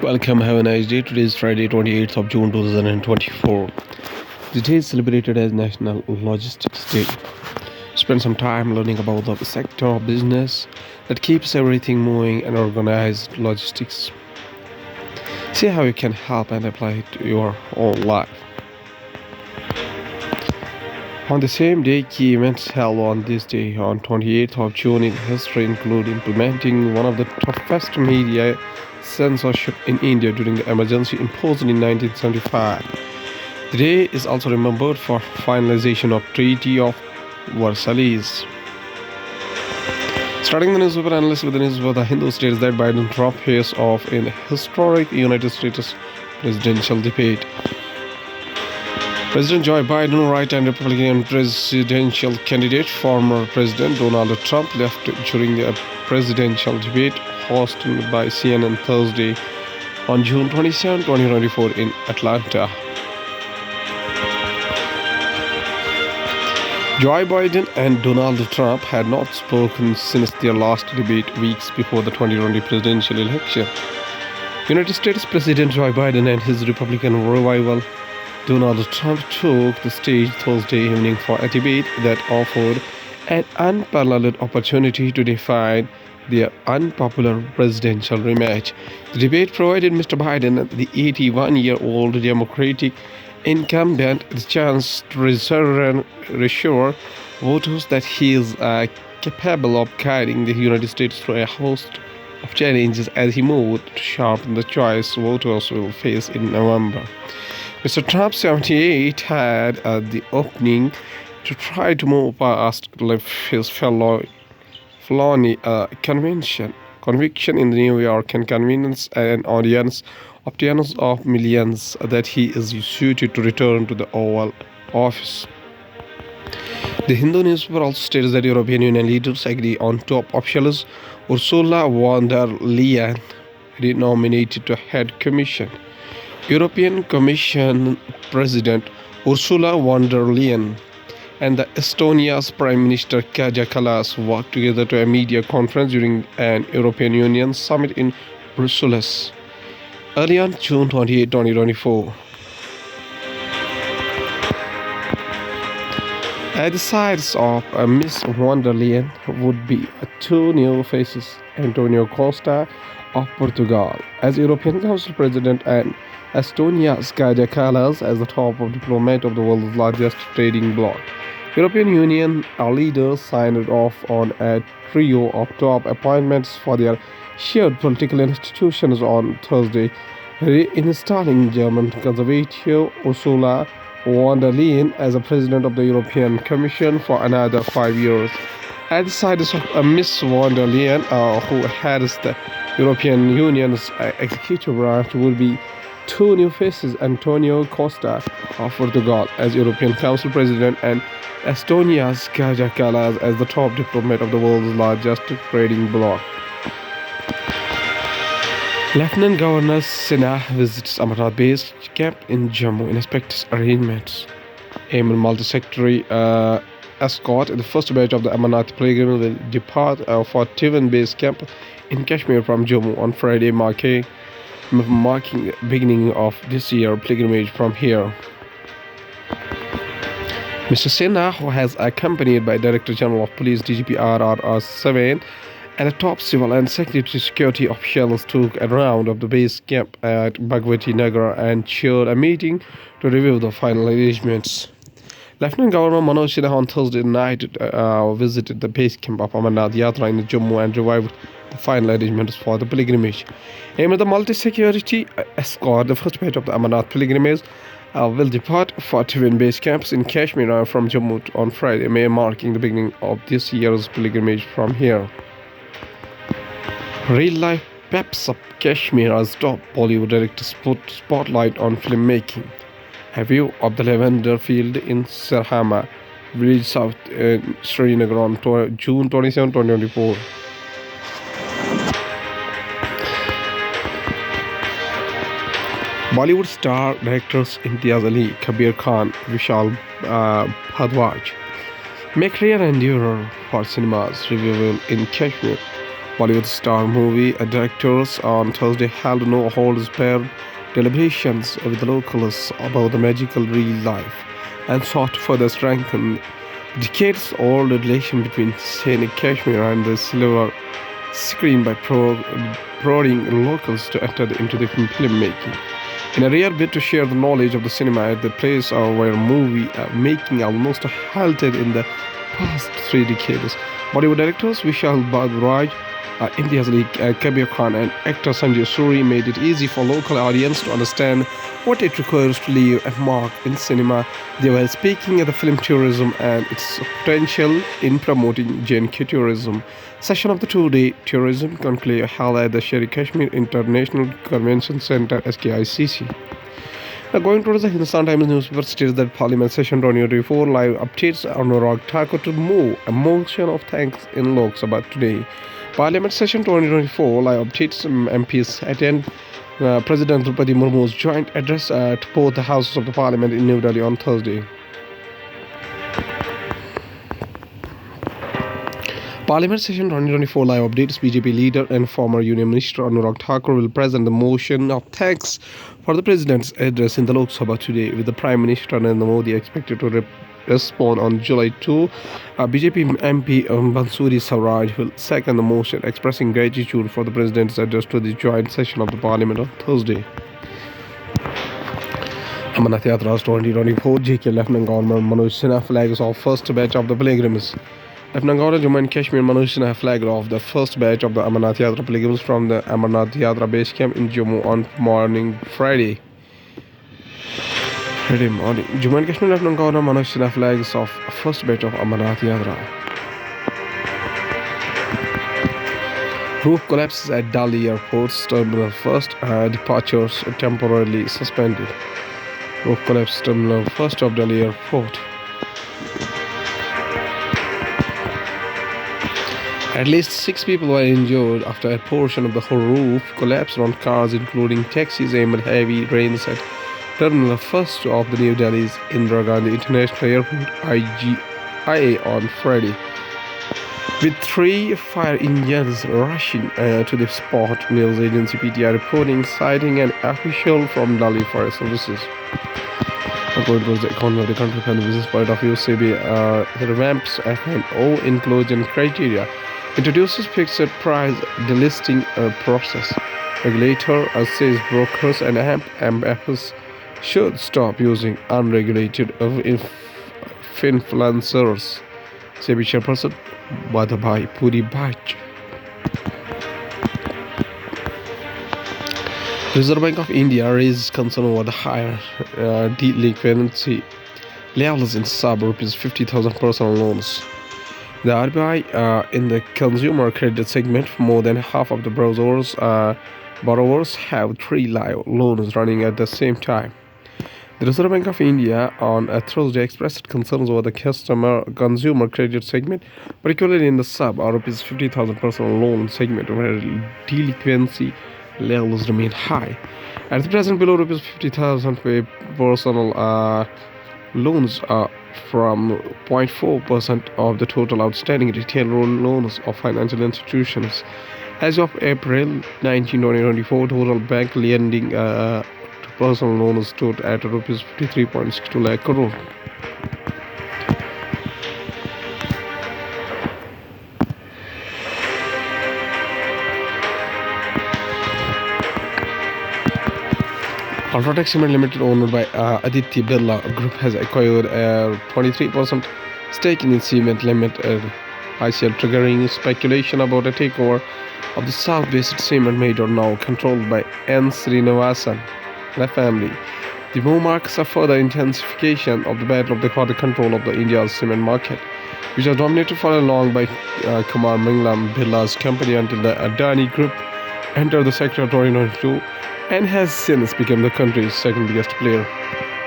Welcome, have a nice day. Today is Friday, 28th of June 2024. The day is celebrated as National Logistics Day. Spend some time learning about the sector of business that keeps everything moving and organized logistics. See how you can help and apply it to your own life. On the same day, key events held on this day on 28th of June in history include implementing one of the toughest media censorship in India during the emergency imposed in 1975. The day is also remembered for finalization of Treaty of Versailles. Starting the newspaper analyst with the newspaper, The Hindu states that Biden Trump faces off in a historic United States presidential debate. President Joe Biden, right-hand Republican presidential candidate, former President Donald Trump, left during the presidential debate hosted by CNN Thursday on June 27, 2024 in Atlanta. Joe Biden and Donald Trump had not spoken since their last debate weeks before the 2020 presidential election. United States President Joe Biden and his Republican rival Donald Trump took the stage Thursday evening for a debate that offered an unparalleled opportunity to define their unpopular presidential rematch. The debate provided Mr. Biden, the 81-year-old Democratic incumbent, the chance to reassure voters that he is capable of guiding the United States through a host of challenges as he moved to sharpen the choice voters will face in November. Mr. Trump, 78, had the opening to try to move past his felony conviction in New York and convince an audience of tens of millions that he is suited to return to the Oval Office. The Hindu newspaper also states that European Union leaders agree on top officials Ursula von der Leyen renominated to head Commission. European Commission President Ursula von der Leyen and the Estonia's Prime Minister Kaja Kallas worked together to a media conference during an European Union summit in Brussels early on June 28, 2024. At the sides of Miss von der Leyen would be two new faces, Antonio Costa of Portugal as European Council President and Estonia's Kaja Kallas as the top of diplomat of the world's largest trading bloc. European Union leaders signed off on a trio of top appointments for their shared political institutions on Thursday, reinstalling German conservative Ursula von der Leyen as the president of the European Commission for another 5 years. At the side of Ms. von der Leyen, who heads the European Union's executive branch, will be two new faces, Antonio Costa of Portugal as European Council President and Estonia's Kaja Kallas as the top diplomat of the world's largest trading bloc. Lieutenant Governor Sinha visits Amarnath Base Camp in Jammu, inspects arrangements. Aim multi-secretary escort, the first batch of the Amarnath pilgrim will depart for Tivan Base Camp in Kashmir from Jammu on Friday, marking the beginning of this year's pilgrimage from here. Mr. Sinha, who has accompanied by Director General of Police DGP RRR 7 and a top civil and security officials, took a round of the base camp at Bhagwati Nagar and chaired a meeting to review the final arrangements. Lieutenant Governor Manoj Sinha on Thursday night visited the base camp of Amarnath Yatra in Jammu and revived the final arrangements for the pilgrimage. Aimed at the multi-security escort, the first batch of the Amarnath pilgrimage will depart for Tivan base camps in Kashmir from Jammu on Friday, marking the beginning of this year's pilgrimage from here. Real life peps up Kashmir as top Bollywood director spotlight on filmmaking. A view of the lavender field in Sarhama village south in Srinagar on June 27, 2024. Bollywood star directors Imtiaz Ali, Kabir Khan, Vishal Bhardwaj make rare endeavor for cinema's revival in Kashmir Bollywood star movie directors on Thursday held no holds barred deliberations with the locals about the magical real life and sought to further strengthen decades-old relation between scenic Kashmir and the silver screen by prodding locals to enter into the filmmaking. In a rare bid to share the knowledge of the cinema at the place where movie making almost halted in the past 3 decades, Bollywood directors Vishal Bardwaj, India's lead Kabir Khan, and actor Sanjay Suri made it easy for local audience to understand what it requires to leave a mark in cinema. They were speaking at the film tourism and its potential in promoting J&K tourism. Session of the two-day tourism conclave held at the Sher-e Kashmir International Convention Center (SKICC). Now, going towards the Hindustan Times newspaper states that Parliament Session 2024 live updates Anurag Thakur to move a motion of thanks in Lok Sabha today. Parliament Session 2024 live updates MPs attend President Draupadi Murmu's joint address to both the houses of the Parliament in New Delhi on Thursday. Parliament Session 2024 live updates. BJP leader and former Union Minister Anurag Thakur will present the motion of thanks for the President's address in the Lok Sabha today, with the Prime Minister Narendra Modi expected to respond on July 2. BJP MP Bansuri Swaraj will second the motion, expressing gratitude for the President's address to the joint session of the Parliament on Thursday. Amarnath Yatra's 2024 JK Lieutenant Governor Manoj Sinha flags off first batch of the pilgrims. Lieutenant Governor Jammu and Kashmir Manoj Sinha flagged off the first batch of the Amarnath Yatra pilgrims from the Amarnath Yatra base camp in Jammu on Friday morning. Jammu and Kashmir Lieutenant Governor Manoj Sinha flags off first batch of Amarnath Yatra. Roof collapses at Delhi Airport's Terminal 1st, departures temporarily suspended. Roof collapse Terminal 1st of Delhi Airport. At least 6 people were injured after a portion of the whole roof collapsed on cars, including taxis, amid heavy rains at Terminal 1st of the New Delhi's Indira Gandhi International Airport (IGIA) on Friday, with 3 fire engines rushing to the spot. News agency PTI reporting, citing an official from Delhi Fire Services. According to the economy of the country from the business point of view, SEBI revamps F&O inclusion criteria, introduces fixed price delisting process. Regulator says brokers and MFs should stop using unregulated influencers. SEBI chairperson Madhabai Puri Bach. Reserve Bank of India raises concern over the higher delinquency levels in sub-rupees 50,000 personal loans. The RBI in the consumer credit segment, more than half of the borrowers have 3 live loans running at the same time. The Reserve Bank of India on Thursday expressed concerns over the consumer credit segment, particularly in the sub-rupees 50,000 personal loan segment, where delinquency levels remain high. At the present, below rupees 50,000 personal loans are from 0.4% of the total outstanding retail loans of financial institutions. As of April 19, 2024, total bank lending to personal loans stood at rupees 53.62 lakh crore. Ultratech Cement Limited, owned by Aditya Birla Group, has acquired a 23% stake in Cement Limited, ICL, triggering speculation about a takeover of the South-based cement major, now controlled by N. Srinivasan and a family. The move marks a further intensification of the battle for the control of the India's cement market, which was dominated for long by Kumar Mangalam Birla's company until the Adani Group entered the sector in 2022 and has since become the country's second biggest player.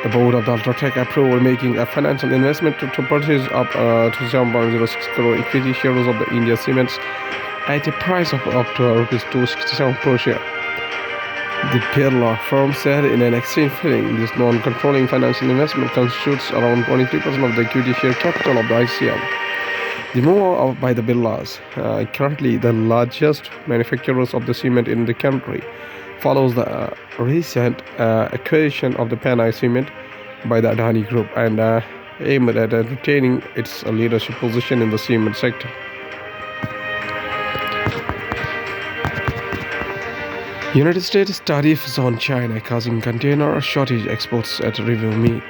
The board of the Ultratech approved making a financial investment to purchase up to 7.06 crore equity shares of the India Cements at a price of up to rupees 267 per share. The Birla firm said in an exchange filing, this non-controlling financial investment constitutes around 23% of the equity share capital of the ICL. The move by the Birlas, currently the largest manufacturers of the cement in the country, follows the recent acquisition of the Panay Cement by the Adani Group and aimed at retaining its leadership position in the cement sector. United States tariffs on China causing container shortage, exports at review meet.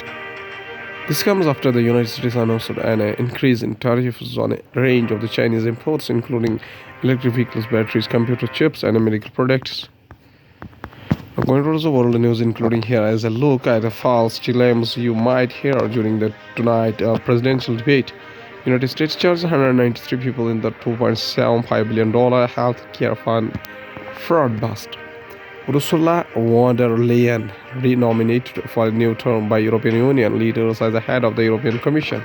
This comes after the United States announced an increase in tariffs on a range of the Chinese imports, including electric vehicles, batteries, computer chips, and medical products. Now, going towards the world news, including here as a look at the false dilemmas you might hear during the tonight presidential debate. United States charged 193 people in the $2.75 billion health care fund fraud bust. Ursula von der Leyen renominated for a new term by European Union leaders as the head of the European Commission.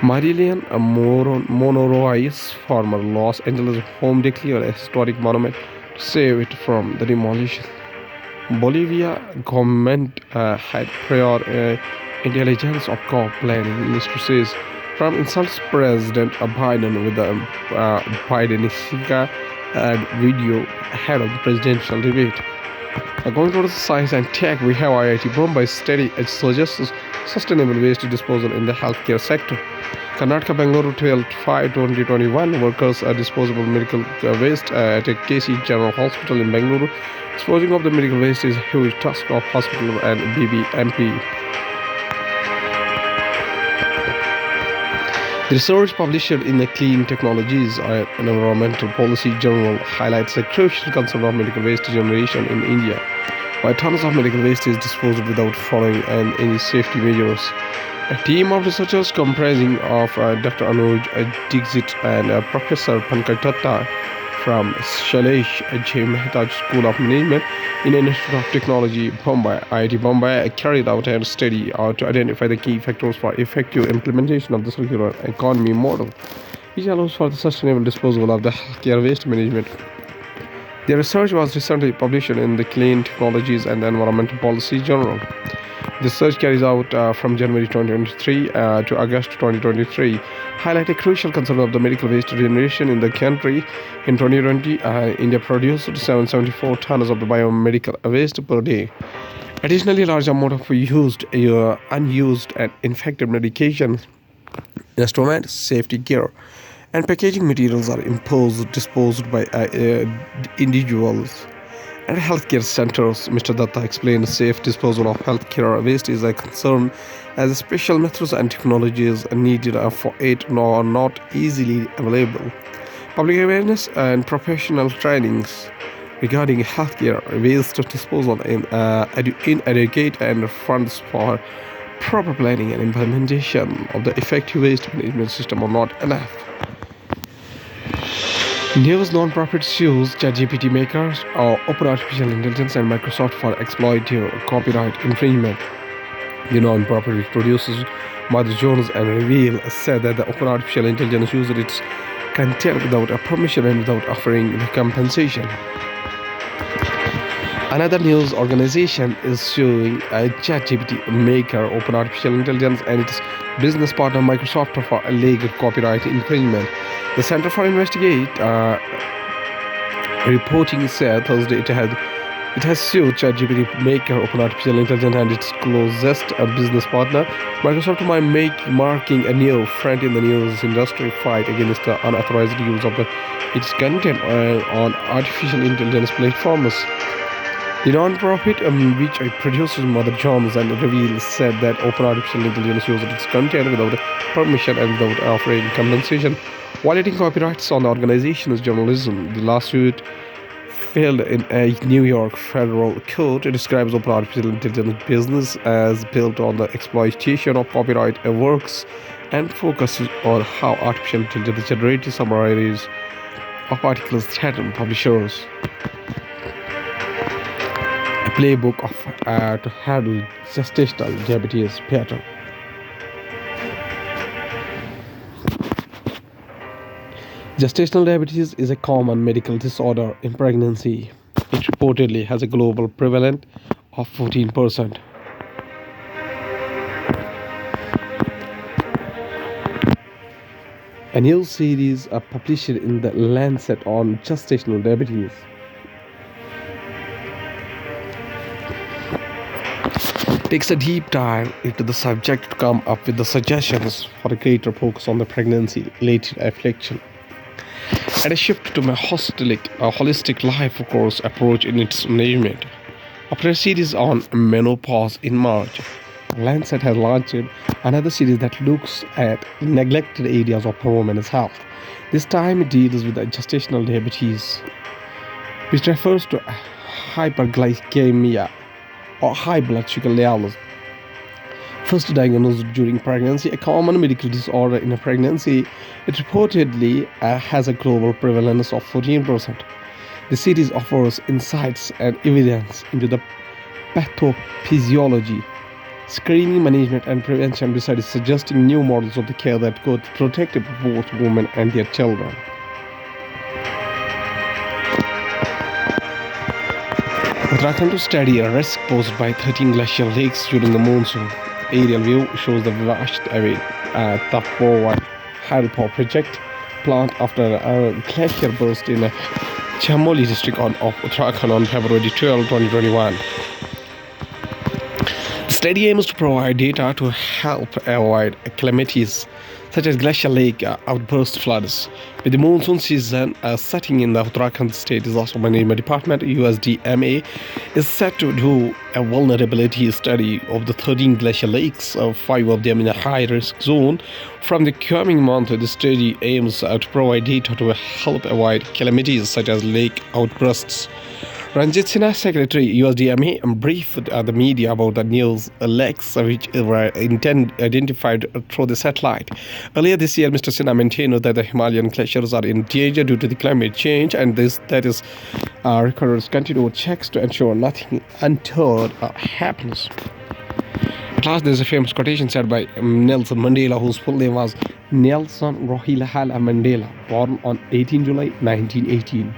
Marilyn Monroe's former Los Angeles home declared a historic monument to save it from the demolition. Bolivia government had prior intelligence of COP planning. Minister says Trump insults President Biden with the Bidenistica and video ahead of the presidential debate. Going to the science and tech, we have IIT Bombay study it suggests sustainable waste disposal in the healthcare sector. Karnataka Bangalore 12/5/2021 workers disposable medical waste at a KC General Hospital in Bangalore. Disposing of the medical waste is a huge task of hospital and BBMP. The research published in the Clean Technologies and Environmental Policy Journal highlights the crucial concern of medical waste generation in India, where tons of medical waste is disposed without following any safety measures. A team of researchers comprising of Dr. Anuj Dixit and Professor Pankaj Datta from Shailesh J. Mehta School of Management in Institute of Technology, Bombay, IIT Bombay, carried out a study to identify the key factors for effective implementation of the circular economy model, which allows for the sustainable disposal of the healthcare waste management. The research was recently published in the Clean Technologies and Environmental Policy Journal. The research carries out from January 2023 to August 2023 highlight a crucial concern of the medical waste generation in the country. In 2020, India produced 774 tons of the biomedical waste per day. Additionally, a large amount of unused and infected medications, instruments, safety gear, and packaging materials are disposed by individuals and healthcare centers. Mr. Datta explained safe disposal of healthcare waste is a concern as special methods and technologies needed for it are not easily available. Public awareness and professional trainings regarding healthcare waste disposal inadequate and funds for proper planning and implementation of the effective waste management system are not enough. News non-profits use ChatGPT makers or Open Artificial Intelligence and Microsoft for exploitative copyright infringement. The non-profit producers Mother Jones and Reveal said that the Open Artificial Intelligence used its content without a permission and without offering the compensation. Another news organization is suing a ChatGPT maker, Open Artificial Intelligence, and its business partner Microsoft for alleged copyright infringement. The Center for Investigate Reporting said Thursday it has sued ChatGPT maker, Open Artificial Intelligence, and its closest business partner Microsoft by marking a new front in the news industry fight against the unauthorized use of its content on artificial intelligence platforms. The non-profit, which produces Mother Jones and Reveal, said that Open Artificial Intelligence used its content without permission and without offering compensation, violating copyrights on the organization's journalism. The lawsuit filed in a New York federal court describes Open Artificial Intelligence business as built on the exploitation of copyright works and focuses on how artificial intelligence generated summaries of articles threaten publishers. A playbook to handle gestational diabetes pattern. Gestational diabetes is a common medical disorder in pregnancy. It reportedly has a global prevalence of 14%. A new series published in the Lancet on gestational diabetes takes a deep dive into the subject to come up with the suggestions for a greater focus on the pregnancy-related affliction and a shift to a holistic life course approach in its management. After a series on menopause in March, Lancet has launched another series that looks at neglected areas of women's health. This time it deals with the gestational diabetes, which refers to hyperglycemia or high blood sugar levels. First diagnosed during pregnancy, a common medical disorder in a pregnancy, it reportedly has a global prevalence of 14%. The series offers insights and evidence into the pathophysiology, screening, management, and prevention, besides suggesting new models of the care that could protect both women and their children. Uttarakhand to study a risk posed by 13 glacial lakes during the monsoon. Aerial view shows the washed away Tapovan Harpo project plant after a glacier burst in Chamoli district of Uttarakhand on February 12, 2021. The study aims to provide data to help avoid calamities such as glacial lake outburst floods. With the monsoon season setting in, the Uttarakhand State Disaster Management Department (USDMA) is set to do a vulnerability study of the 13 glacial lakes, 5 of them in a high-risk zone. From the coming month, the study aims to provide data to help avoid calamities such as lake outbursts. Ranjit Sinha, Secretary USDMA, briefed the media about the news lakes which were identified through the satellite. Earlier this year, Mr. Sinha maintained that the Himalayan glaciers are in danger due to the climate change, and that requires continued checks to ensure nothing untoward happens. At last, there's a famous quotation said by Nelson Mandela, whose full name was Nelson Rolihlahla Mandela, born on 18 July 1918.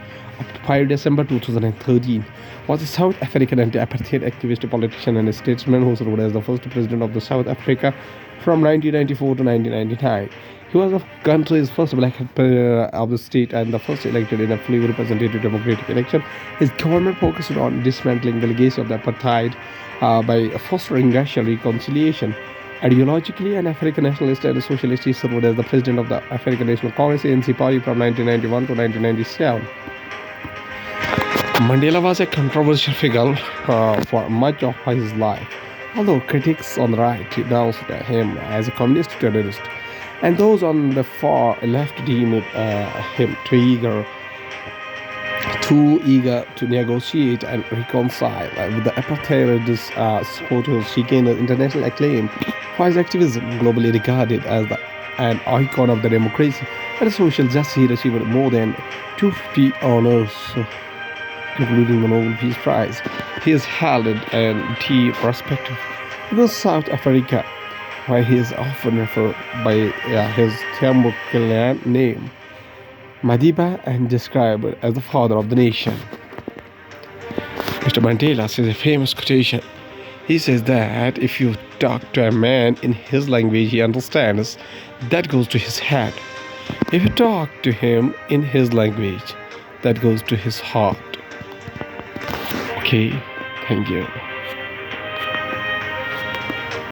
5 December 2013, was a South African anti-apartheid activist, politician, and statesman who served as the first president of the South Africa from 1994 to 1999. He was the country's first black of the state and the first elected in a fully representative democratic election. His government focused on dismantling the legacy of the apartheid by fostering racial reconciliation. Ideologically an African nationalist and a socialist, he served as the president of the African National Congress (ANC) party from 1991 to 1997. Mandela was a controversial figure for much of his life, although critics on the right denounced him as a communist terrorist, and those on the far left deemed him too eager to negotiate and reconcile with the apartheid supporters. He gained international acclaim for his activism, globally regarded as an icon of the democracy and social justice. He received more than 250 honors, including the Nobel Peace Prize. He is held in deep respect in South Africa, where he is often referred by his Timbuktuan name, Madiba, and described as the father of the nation. Mr. Mandela says a famous quotation. He says that if you talk to a man in his language he understands, that goes to his head. If you talk to him in his language, that goes to his heart. Okay, thank you.